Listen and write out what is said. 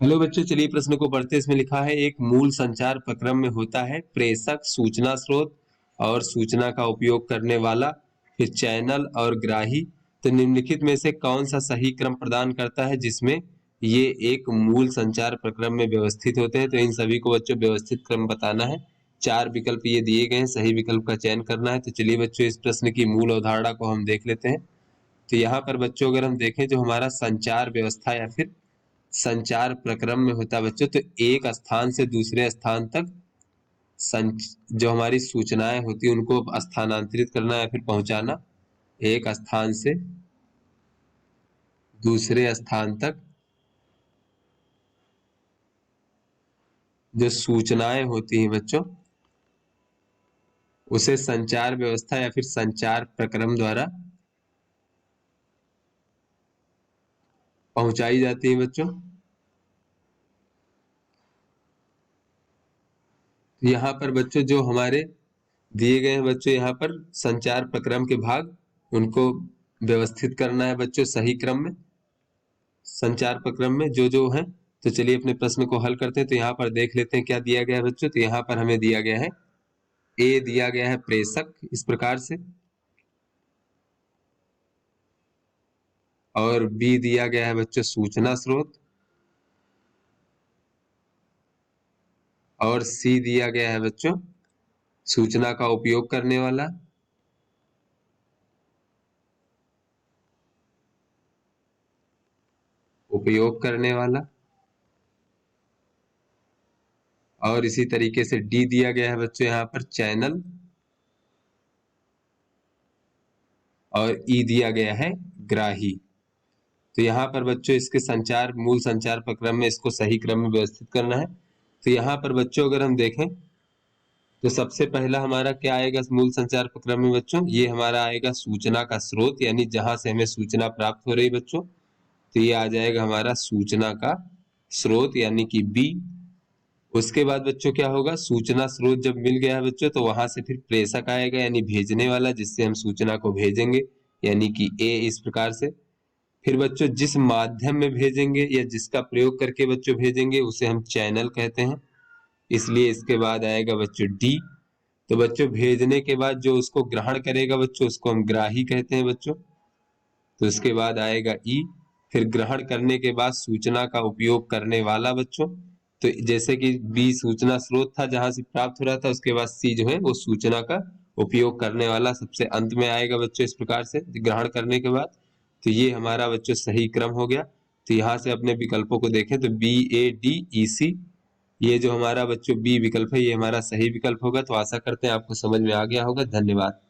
Hello बच्चों, चलिए प्रश्न को पढ़ते हैं। इसमें लिखा है एक मूल संचार प्रक्रम में होता है प्रेषक, सूचना स्रोत और सूचना का उपयोग करने वाला, फिर चैनल और ग्राही। तो निम्नलिखित में से कौन सा सही क्रम प्रदान करता है जिसमें ये एक मूल संचार प्रक्रम में व्यवस्थित होते हैं। तो इन सभी को बच्चों व्यवस्थित क्रम बताना है। 4 विकल्प ये दिए गए हैं, सही विकल्प का चयन करना है। तो चलिए बच्चों इस प्रश्न की मूल अवधारणा को हम देख लेते हैं। तो यहाँ पर बच्चों अगर हम देखें जो हमारा संचार व्यवस्था या फिर संचार प्रक्रम में होता है बच्चों, तो एक स्थान से दूसरे स्थान तक जो हमारी सूचनाएं होती है उनको स्थानांतरित करना या फिर पहुंचाना, एक स्थान से दूसरे स्थान तक जो सूचनाएं होती हैं बच्चों उसे संचार व्यवस्था या फिर संचार प्रक्रम द्वारा पहुंचाई जाती है बच्चों। यहाँ पर बच्चों जो हमारे दिए गए हैं बच्चों, यहाँ पर संचार प्रक्रम के भाग उनको व्यवस्थित करना है बच्चों सही क्रम में, संचार प्रक्रम में जो है। तो चलिए अपने प्रश्न को हल करते हैं। तो यहाँ पर देख लेते हैं क्या दिया गया है बच्चों। तो यहाँ पर हमें दिया गया है ए दिया गया है प्रेषक इस प्रकार से, और बी दिया गया है बच्चों सूचना स्रोत, और सी दिया गया है बच्चों सूचना का उपयोग करने वाला, और इसी तरीके से डी दिया गया है बच्चों यहाँ पर चैनल, और ई दिया गया है ग्राही। तो यहाँ पर बच्चों इसके संचार मूल संचार प्रक्रम में इसको सही क्रम में व्यवस्थित करना है। तो यहाँ पर बच्चों अगर हम देखें तो सबसे पहला हमारा क्या आएगा मूल संचार प्रक्रम में बच्चों, ये हमारा आएगा सूचना का स्रोत, यानी जहां से हमें सूचना प्राप्त हो रही बच्चों। तो ये आ जाएगा हमारा सूचना का स्रोत यानी कि बी। उसके बाद बच्चों क्या होगा, सूचना स्रोत जब मिल गया है बच्चों तो वहां से फिर प्रेषक आएगा यानी भेजने वाला, जिससे हम सूचना को भेजेंगे यानी कि ए इस प्रकार से। फिर बच्चों जिस माध्यम में भेजेंगे या जिसका प्रयोग करके बच्चों भेजेंगे उसे हम चैनल कहते हैं, इसलिए इसके बाद आएगा बच्चों डी। तो बच्चों भेजने के बाद जो उसको ग्रहण करेगा बच्चों उसको हम ग्राही कहते हैं बच्चों। तो इसके बाद आएगा ई। फिर ग्रहण करने के बाद सूचना का उपयोग करने वाला बच्चों, तो जैसे कि बी सूचना स्रोत था जहां से प्राप्त हो रहा था, उसके बाद सी जो है वो सूचना का उपयोग करने वाला सबसे अंत में आएगा बच्चों इस प्रकार से ग्रहण करने के बाद। तो ये हमारा बच्चों सही क्रम हो गया। तो यहाँ से अपने विकल्पों को देखें तो बी ए डी ई सी, ये जो हमारा बच्चों बी विकल्प है ये हमारा सही विकल्प होगा। तो आशा करते हैं आपको समझ में आ गया होगा। धन्यवाद।